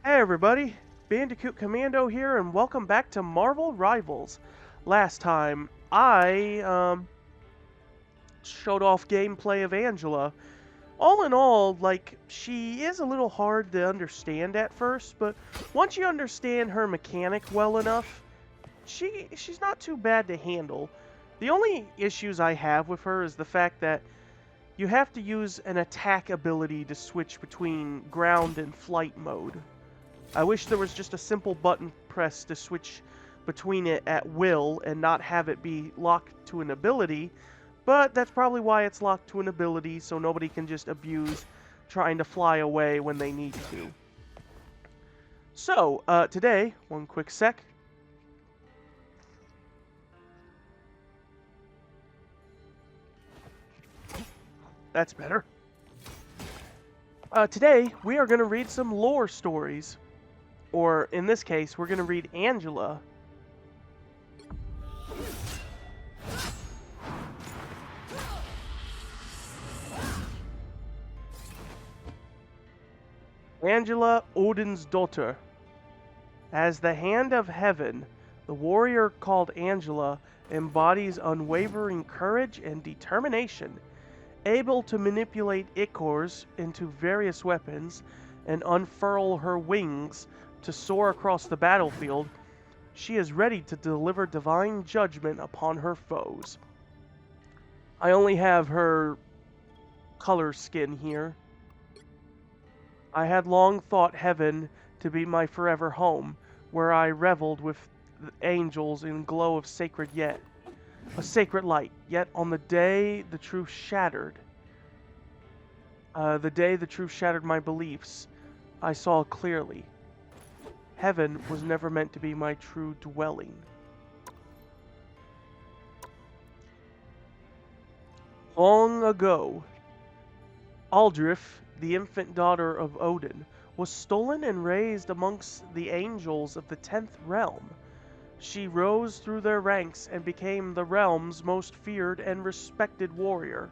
Hey everybody, Bandicoot Commando here, and welcome back to Marvel Rivals. Last time, I showed off gameplay of Angela. All in all, she is a little hard to understand at first, but once you understand her mechanic well enough, she's not too bad to handle. The only issues I have with her is the fact that you have to use an attack ability to switch between ground and flight mode. I wish there was just a simple button press to switch between it at will and not have it be locked to an ability, but that's probably why it's locked to an ability so nobody can just abuse trying to fly away when they need to. So, today, one quick sec. That's better. Today, we are going to read some lore stories. Or, in this case, we're going to read Angela. Angela, Odin's daughter. As the hand of heaven, the warrior called Angela embodies unwavering courage and determination, able to manipulate ichors into various weapons and unfurl her wings to soar across the battlefield. She is ready to deliver divine judgment upon her foes. I only have her color skin here. I had long thought heaven to be my forever home, where I reveled with the angels in glow of a sacred light. Yet on the day the truth shattered my beliefs, I saw clearly. Heaven was never meant to be my true dwelling. Long ago, Aldrif, the infant daughter of Odin, was stolen and raised amongst the angels of the 10th realm. She rose through their ranks and became the realm's most feared and respected warrior,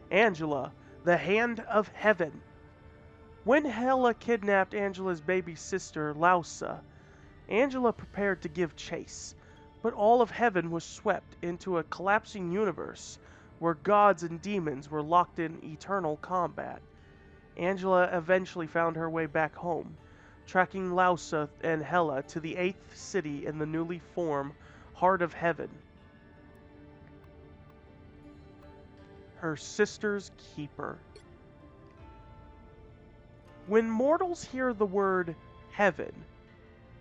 Angela, the Hand of Heaven. When Hela kidnapped Angela's baby sister, Lausa, Angela prepared to give chase, but all of heaven was swept into a collapsing universe where gods and demons were locked in eternal combat. Angela eventually found her way back home, tracking Lausa and Hela to the 8th city in the newly formed Heart of Heaven, her sister's keeper. When mortals hear the word heaven,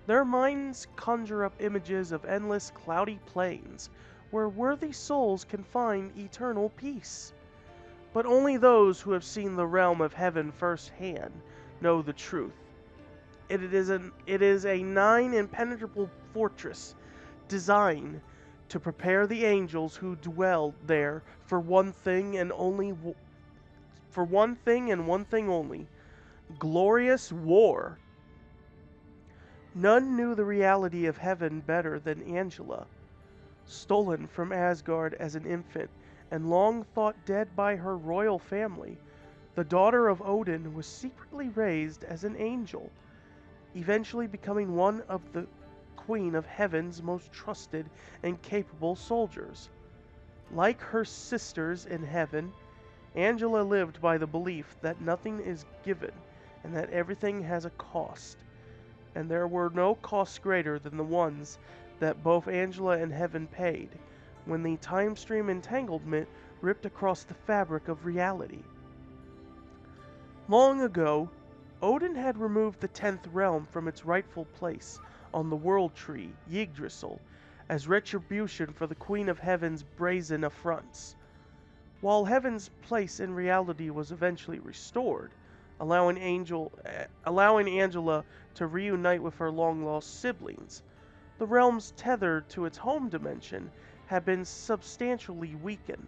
their minds conjure up images of endless cloudy plains where worthy souls can find eternal peace. But only those who have seen the realm of heaven firsthand know the truth. It is a nine impenetrable fortress designed to prepare the angels who dwell there for one thing and one thing only: glorious war. None knew the reality of heaven better than Angela. Stolen from Asgard as an infant and long thought dead by her royal family, the daughter of Odin was secretly raised as an angel, eventually becoming one of the Queen of Heaven's most trusted and capable soldiers. Like her sisters in heaven, Angela lived by the belief that nothing is given and that everything has a cost, and there were no costs greater than the ones that both Angela and Heaven paid when the time stream entanglement ripped across the fabric of reality. Long ago, Odin had removed the 10th realm from its rightful place on the world tree, Yggdrasil, as retribution for the Queen of Heaven's brazen affronts. While Heaven's place in reality was eventually restored, allowing Angela to reunite with her long-lost siblings, the realms tethered to its home dimension had been substantially weakened,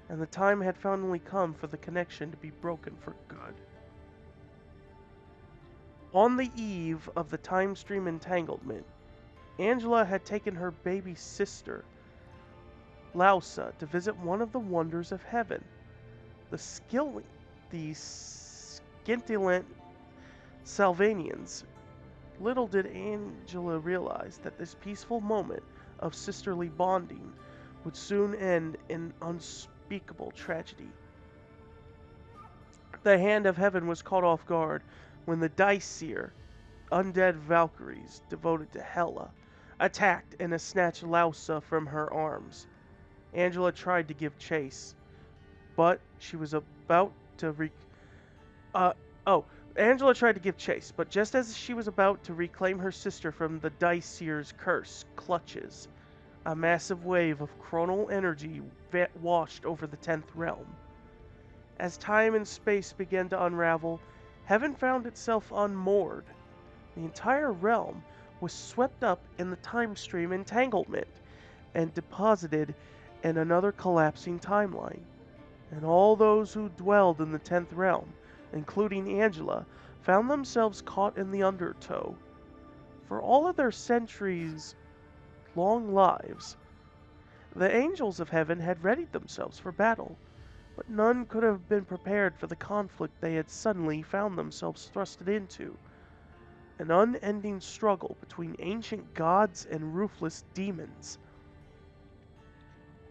and the time had finally come for the connection to be broken for good. On the eve of the time stream entanglement, Angela had taken her baby sister, Lausa, to visit one of the wonders of heaven, the scintillant Salvanians. Little did Angela realize that this peaceful moment of sisterly bonding would soon end in unspeakable tragedy. The hand of heaven was caught off guard when the Dicer, undead Valkyries devoted to Hela, attacked and snatched Lausa from her arms. Angela tried to give chase, but she was about to uh oh, Angela tried to give chase, but just as she was about to reclaim her sister from the Dicer's curse clutches, a massive wave of chronal energy washed over the 10th realm. As time and space began to unravel, heaven found itself unmoored. The entire realm was swept up in the time stream entanglement and deposited in another collapsing timeline. And all those who dwelled in the 10th realm, including Angela, found themselves caught in the undertow. For all of their centuries long lives, the angels of heaven had readied themselves for battle, but none could have been prepared for the conflict they had suddenly found themselves thrusted into. An unending struggle between ancient gods and ruthless demons.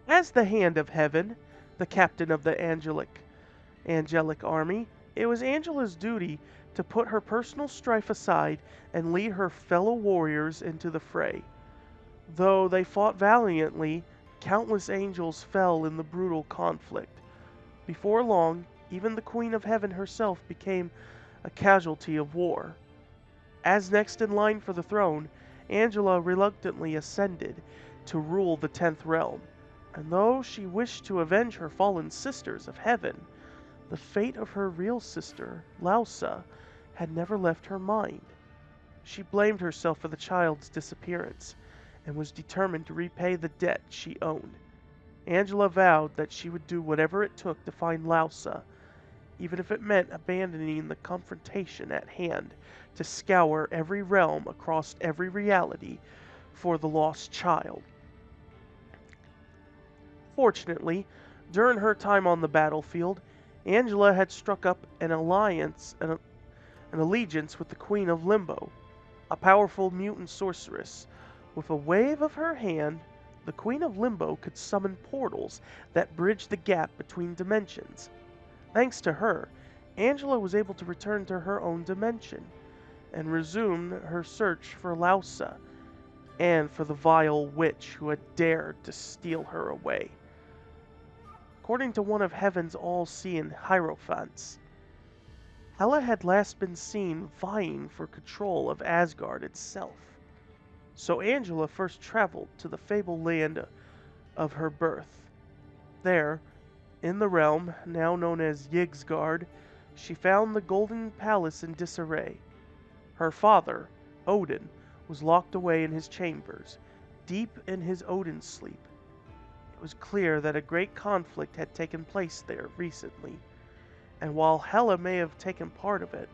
As the Hand of Heaven, the captain of the angelic army, it was Angela's duty to put her personal strife aside and lead her fellow warriors into the fray. Though they fought valiantly, countless angels fell in the brutal conflict. Before long, even the Queen of Heaven herself became a casualty of war. As next in line for the throne, Angela reluctantly ascended to rule the 10th realm, and though she wished to avenge her fallen sisters of heaven, the fate of her real sister, Lausa, had never left her mind. She blamed herself for the child's disappearance, and was determined to repay the debt she owed. Angela vowed that she would do whatever it took to find Lausa, even if it meant abandoning the confrontation at hand to scour every realm across every reality for the lost child. Fortunately, during her time on the battlefield, Angela had struck up an allegiance with the Queen of Limbo, a powerful mutant sorceress. With a wave of her hand, the Queen of Limbo could summon portals that bridged the gap between dimensions. Thanks to her, Angela was able to return to her own dimension and resume her search for Lausa and for the vile witch who had dared to steal her away. According to one of Heaven's all-seeing hierophants, Hela had last been seen vying for control of Asgard itself. So Angela first traveled to the fabled land of her birth. There, in the realm now known as Yggdrasgard, she found the Golden Palace in disarray. Her father, Odin, was locked away in his chambers, deep in his Odin sleep. It was clear that a great conflict had taken place there recently, and while Hela may have taken part of it,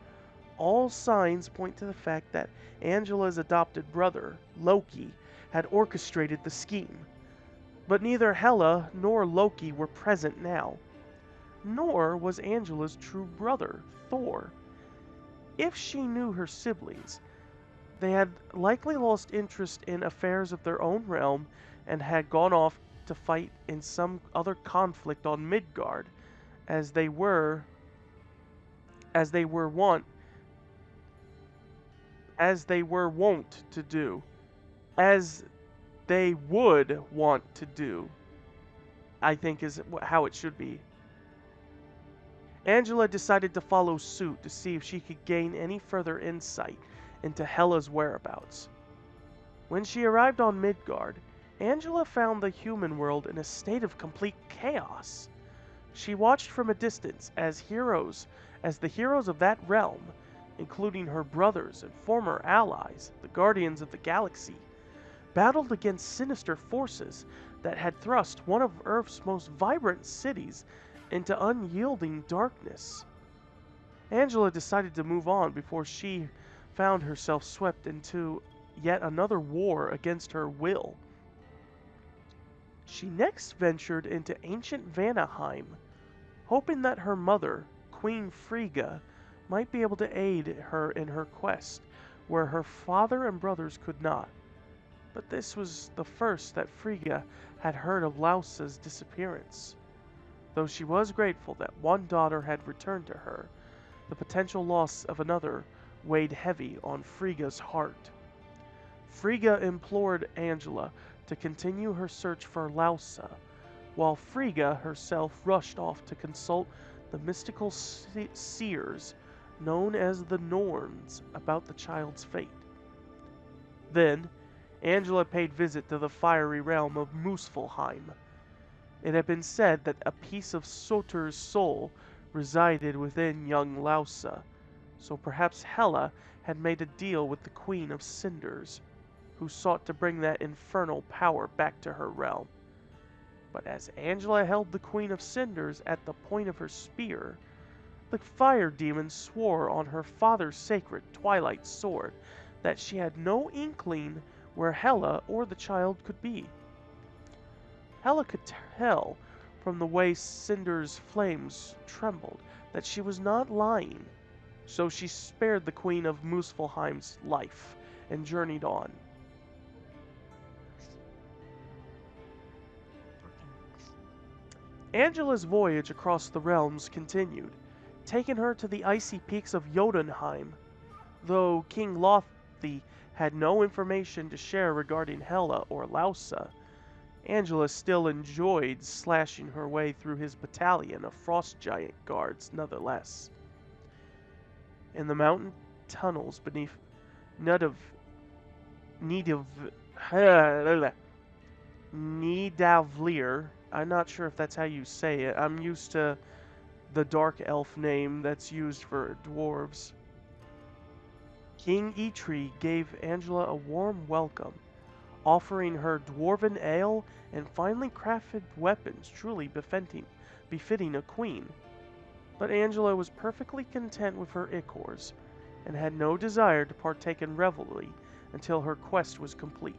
all signs point to the fact that Angela's adopted brother, Loki, had orchestrated the scheme. But neither Hela nor Loki were present now, nor was Angela's true brother, Thor. If she knew her siblings, they had likely lost interest in affairs of their own realm and had gone off to fight in some other conflict on Midgard, as they were wont to do, as they would want to do, I think is how it should be. Angela decided to follow suit to see if she could gain any further insight into Hela's whereabouts. When she arrived on Midgard, Angela found the human world in a state of complete chaos. She watched from a distance as the heroes of that realm, including her brothers and former allies, the Guardians of the Galaxy, battled against sinister forces that had thrust one of Earth's most vibrant cities into unyielding darkness. Angela decided to move on before she found herself swept into yet another war against her will. She next ventured into ancient Vanaheim, hoping that her mother, Queen Frigga, might be able to aid her in her quest where her father and brothers could not. But this was the first that Frigga had heard of Lausa's disappearance. Though she was grateful that one daughter had returned to her, the potential loss of another weighed heavy on Frigga's heart. Frigga implored Angela to continue her search for Lausa, while Frigga herself rushed off to consult the mystical seers known as the Norns about the child's fate. Then, Angela paid visit to the fiery realm of Muspelheim. It had been said that a piece of Surtur's soul resided within young Lausa, so perhaps Hela had made a deal with the Queen of Cinders, who sought to bring that infernal power back to her realm. But as Angela held the Queen of Cinders at the point of her spear, the fire demon swore on her father's sacred twilight sword that she had no inkling where Hela or the child could be. Hela could tell from the way Cinder's flames trembled that she was not lying, so she spared the Queen of Muspelheim's life and journeyed on. Angela's voyage across the realms continued, taking her to the icy peaks of Jotunheim. Though King Lothi had no information to share regarding Hela or Lausa, Angela still enjoyed slashing her way through his battalion of frost giant guards nonetheless. In the mountain tunnels beneath Nidavellir, I'm not sure if that's how you say it. I'm used to the dark elf name that's used for dwarves. King Eitri gave Angela a warm welcome, offering her dwarven ale and finely crafted weapons truly befitting a queen. But Angela was perfectly content with her ichors, and had no desire to partake in revelry until her quest was complete.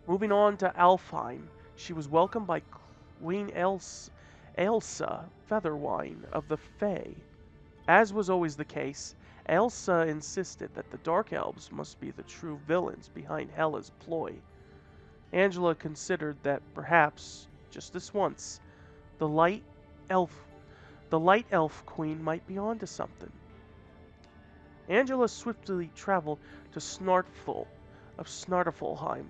Moving on to Alfheim, she was welcomed by Queen Elsa Featherwine of the Fae. As was always the case, Elsa insisted that the Dark Elves must be the true villains behind Hela's ploy. Angela considered that perhaps, just this once, the Light Elf Queen might be onto something. Angela swiftly traveled to Snartful of Snartafulheim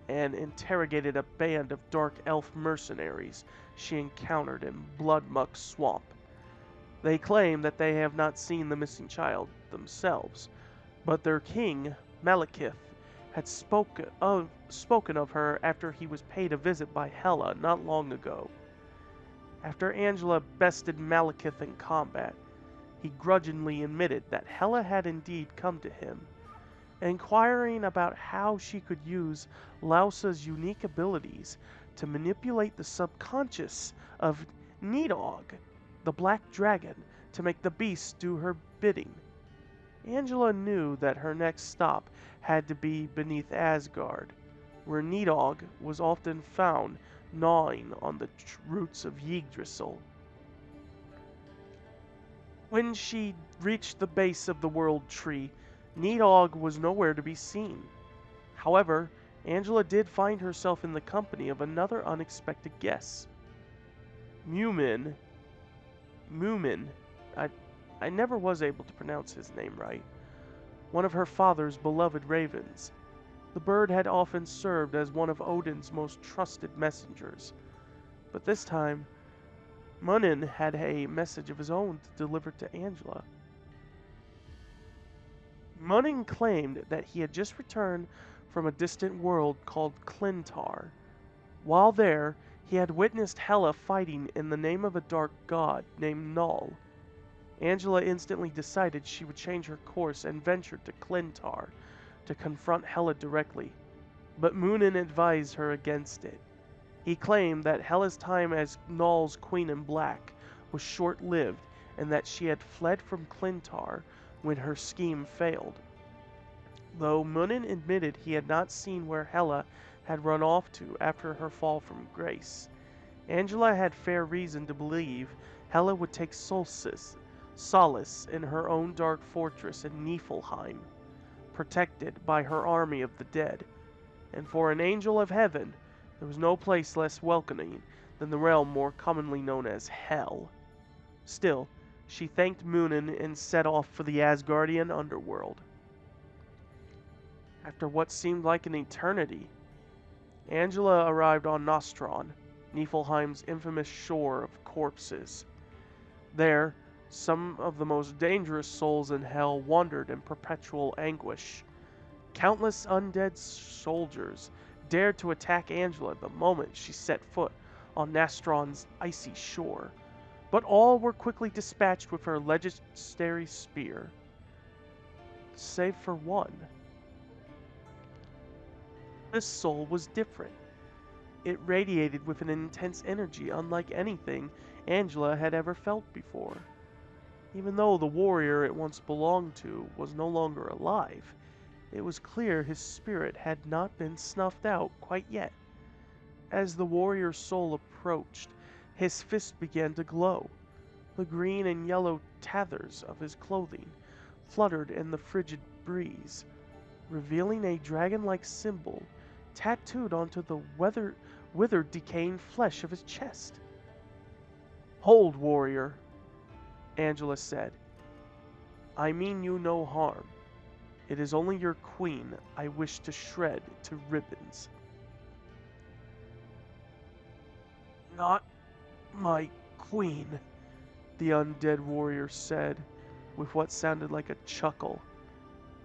and interrogated a band of dark elf mercenaries she encountered in Bloodmuck Swamp. They claim that they have not seen the missing child themselves, but their king, Malekith, had spoken of her after he was paid a visit by Hela not long ago. After Angela bested Malekith in combat, he grudgingly admitted that Hela had indeed come to him, inquiring about how she could use Lausa's unique abilities to manipulate the subconscious of Nidhogg, the black dragon, to make the beast do her bidding. Angela knew that her next stop had to be beneath Asgard, where Nidhogg was often found gnawing on the roots of Yggdrasil. When she reached the base of the World Tree, Nidhogg was nowhere to be seen. However, Angela did find herself in the company of another unexpected guest. Mumin. I never was able to pronounce his name right. One of her father's beloved ravens. The bird had often served as one of Odin's most trusted messengers. But this time, Munin had a message of his own to deliver to Angela. Munin claimed that he had just returned from a distant world called Clintar. While there, he had witnessed Hela fighting in the name of a dark god named Null. Angela instantly decided she would change her course and ventured to Clintar to confront Hela directly, but Munin advised her against it. He claimed that Hela's time as Null's Queen in Black was short-lived and that she had fled from Clintar when her scheme failed. Though Munin admitted he had not seen where Hela had run off to after her fall from grace, Angela had fair reason to believe Hela would take solace solace in her own dark fortress in Niflheim, protected by her army of the dead. And for an angel of heaven, there was no place less welcoming than the realm more commonly known as Hell. Still, she thanked Munin and set off for the Asgardian underworld. After what seemed like an eternity, Angela arrived on Nostron, Niflheim's infamous shore of corpses. There, some of the most dangerous souls in Hell wandered in perpetual anguish. Countless undead soldiers dared to attack Angela the moment she set foot on Nostron's icy shore, but all were quickly dispatched with her legendary spear, save for one. This soul was different. It radiated with an intense energy unlike anything Angela had ever felt before. Even though the warrior it once belonged to was no longer alive, it was clear his spirit had not been snuffed out quite yet. As the warrior's soul approached, his fist began to glow. The green and yellow tatters of his clothing fluttered in the frigid breeze, revealing a dragon-like symbol tattooed onto the withered, decaying flesh of his chest. "Hold, warrior," Angela said. "I mean you no harm. It is only your queen I wish to shred to ribbons." "Not my queen," the undead warrior said, with what sounded like a chuckle.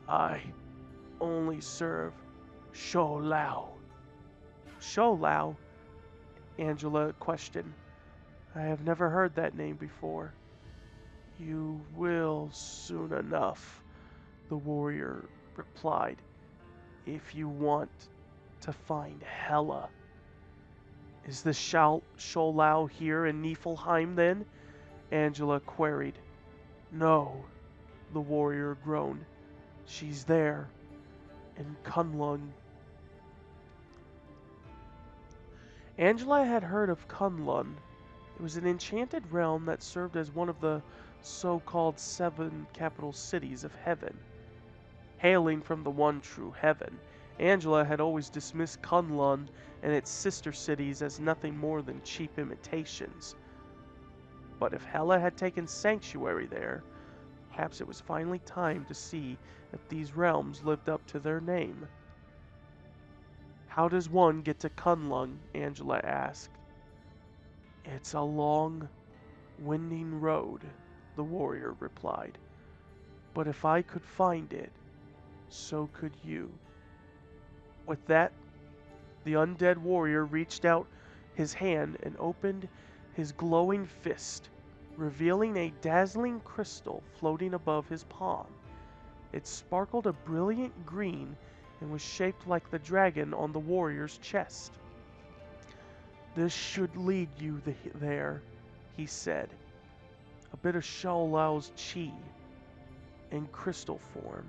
"I only serve Shou Lao." "Shou Lao?" Angela questioned. "I have never heard that name before." "You will soon enough," the warrior replied, "if you want to find Hela." "Is the Shou Lao here in Niflheim then?" Angela queried. "No," the warrior groaned. "She's there, in Kunlun." Angela had heard of Kunlun. It was an enchanted realm that served as one of the so-called 7 capital cities of heaven. Hailing from the one true heaven, Angela had always dismissed Kunlun and its sister cities as nothing more than cheap imitations. But if Hela had taken sanctuary there, perhaps it was finally time to see if these realms lived up to their name. "How does one get to Kunlun?" Angela asked. "It's a long, winding road," the warrior replied. "But if I could find it, so could you." With that, the undead warrior reached out his hand and opened his glowing fist, revealing a dazzling crystal floating above his palm. It sparkled a brilliant green and was shaped like the dragon on the warrior's chest. "This should lead you there," he said. "A bit of Shou Lao's chi in crystal form."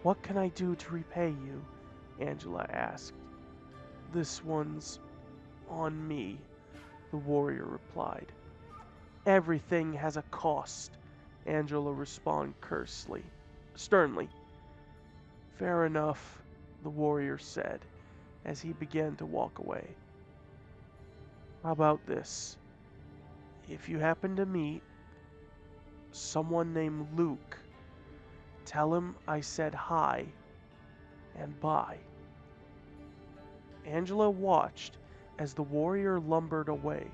"What can I do to repay you?" Angela asked. "This one's on me," the warrior replied. "Everything has a cost," Angela responded sternly. "Fair enough," the warrior said, as he began to walk away. "How about this? If you happen to meet someone named Luke, tell him I said hi and bye." Angela watched as the warrior lumbered away,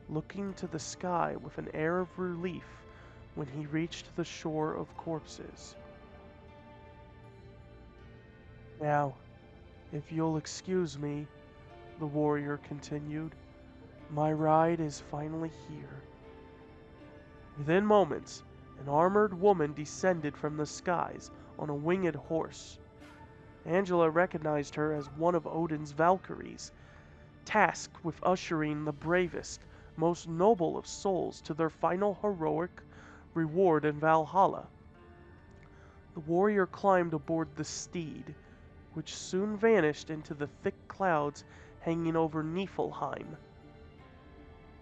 looking to the sky with an air of relief when he reached the shore of corpses. "Now, if you'll excuse me," the warrior continued, "my ride is finally here." Within moments, an armored woman descended from the skies on a winged horse. Angela recognized her as one of Odin's Valkyries, tasked with ushering the bravest, most noble of souls to their final heroic reward in Valhalla. The warrior climbed aboard the steed, which soon vanished into the thick clouds hanging over Niflheim.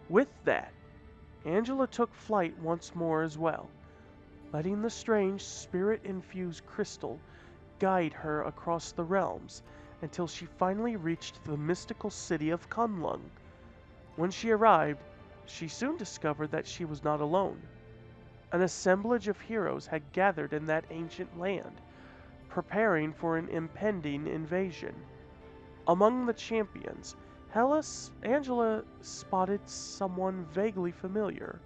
With that, Angela took flight once more as well, letting the strange spirit-infused crystal guide her across the realms until she finally reached the mystical city of Kunlun. When she arrived, she soon discovered that she was not alone. An assemblage of heroes had gathered in that ancient land, preparing for an impending invasion. Among the champions, Angela spotted someone vaguely familiar,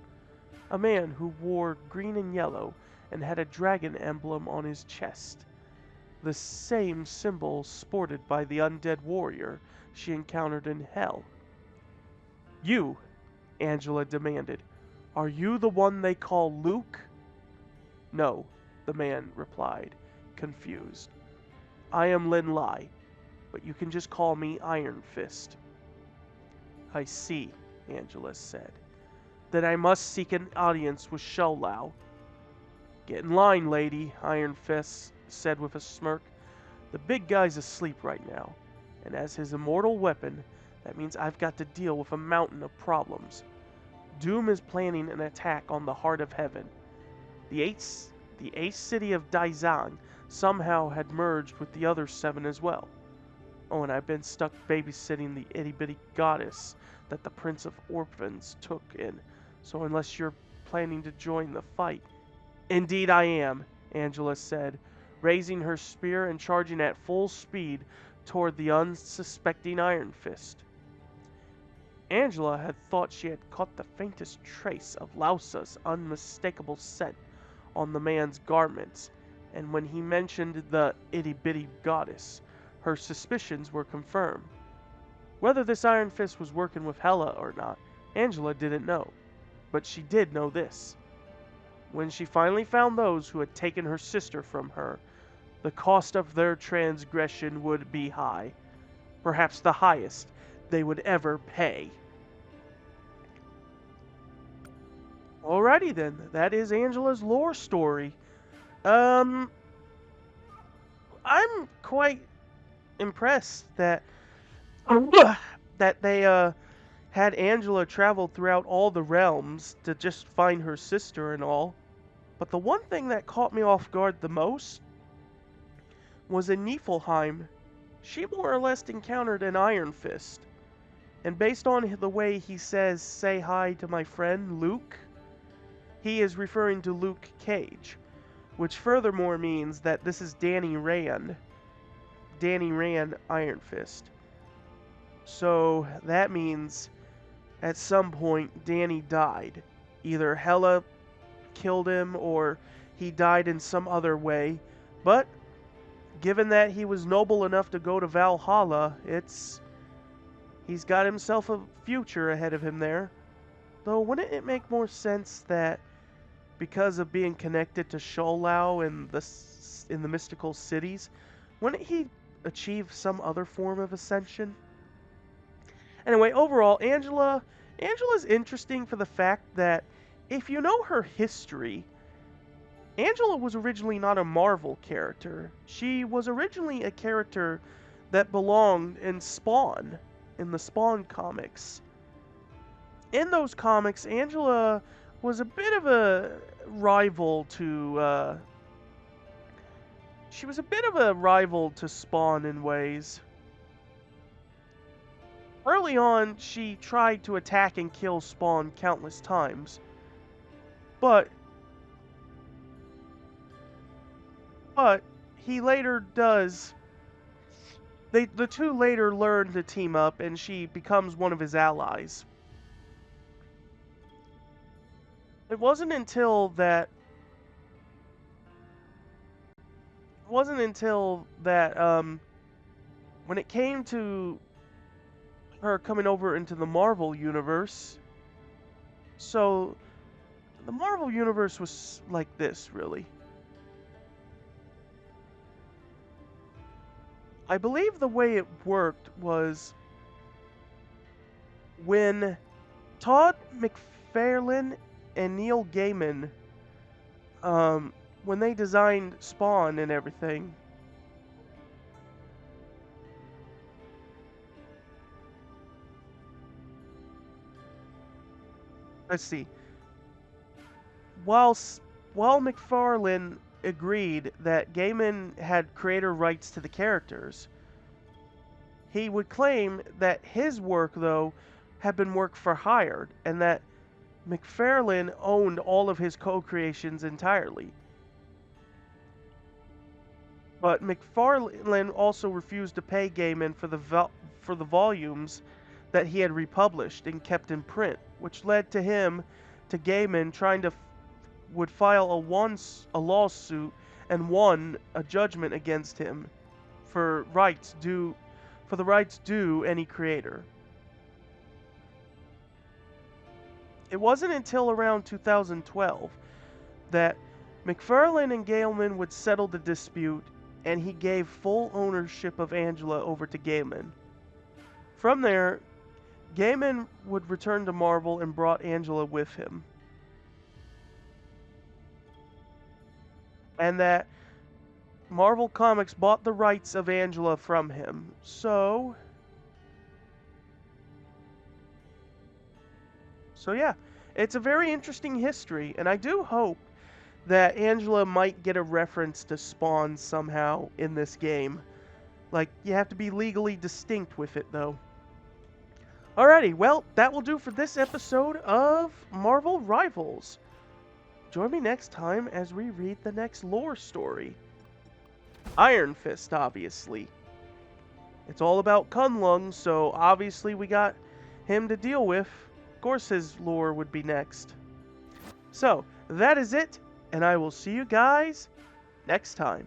a man who wore green and yellow and had a dragon emblem on his chest, the same symbol sported by the undead warrior she encountered in Hell. "You," Angela demanded, "are you the one they call Luke?" "No," the man replied, confused. "I am Lin Lai, but you can just call me Iron Fist." "I see," Angela said. "Then I must seek an audience with Shou-Lao." "Get in line, lady," Iron Fist said with a smirk. "The big guy's asleep right now, and as his immortal weapon, that means I've got to deal with a mountain of problems. Doom is planning an attack on the Heart of Heaven. The ace city of Daizang somehow had merged with the other 7 as well. Oh, and I've been stuck babysitting the itty-bitty goddess that the Prince of Orphans took in, so unless you're planning to join the fight..." "Indeed I am," Angela said, raising her spear and charging at full speed toward the unsuspecting Iron Fist. Angela had thought she had caught the faintest trace of Lausa's unmistakable scent on the man's garments, and when he mentioned the itty-bitty goddess, her suspicions were confirmed. Whether this Iron Fist was working with Hela or not, Angela didn't know, but she did know this. When she finally found those who had taken her sister from her, the cost of their transgression would be high, perhaps the highest they would ever pay. Alrighty then, that is Angela's lore story. I'm quite impressed that that they had Angela travel throughout all the realms to just find her sister and all. But the one thing that caught me off guard the most was in Niflheim. She more or less encountered an Iron Fist. And based on the way he says, "Say hi to my friend Luke," he is referring to Luke Cage, which furthermore means that this is Danny Rand Iron Fist. So that means at some point Danny died. Either Hela killed him or he died in some other way. But given that he was noble enough to go to Valhalla, he's got himself a future ahead of him there. Though wouldn't it make more sense that because of being connected to Shou-Lao in the mystical cities, wouldn't he achieve some other form of ascension? Anyway, overall, Angela's interesting for the fact that if you know her history, Angela was originally not a Marvel character. She was originally a character that belonged in Spawn, in the Spawn comics. In those comics, Angela was a bit of a rival to she was a bit of a rival to Spawn in ways. Early on, she tried to attack and kill Spawn countless times, but he later does. The two later learn to team up, and she becomes one of his allies. It wasn't until that when it came to her coming over into the Marvel universe. So the Marvel universe was like this, really. I believe the way it worked was when Todd McFarlane and Neil Gaiman, when they designed Spawn and everything, let's see. while while McFarlane agreed that Gaiman had creator rights to the characters, he would claim that his work, though, had been work for hire, and that McFarlane owned all of his co-creations entirely. But McFarlane also refused to pay Gaiman for the volumes that he had republished and kept in print, which led to him to Gaiman trying to would file a lawsuit and won a judgment against him for the rights due any creator. It wasn't until around 2012 that McFarlane and Gaiman would settle the dispute, and he gave full ownership of Angela over to Gaiman. From there, Gaiman would return to Marvel and brought Angela with him. And that Marvel Comics bought the rights of Angela from him. So yeah, it's a very interesting history, and I do hope that Angela might get a reference to Spawn somehow in this game. Like, you have to be legally distinct with it, though. Alrighty, well, that will do for this episode of Marvel Rivals. Join me next time as we read the next lore story. Iron Fist, obviously. It's all about Kunlun, so obviously we got him to deal with. Of course his lore would be next. So, that is it, and I will see you guys next time.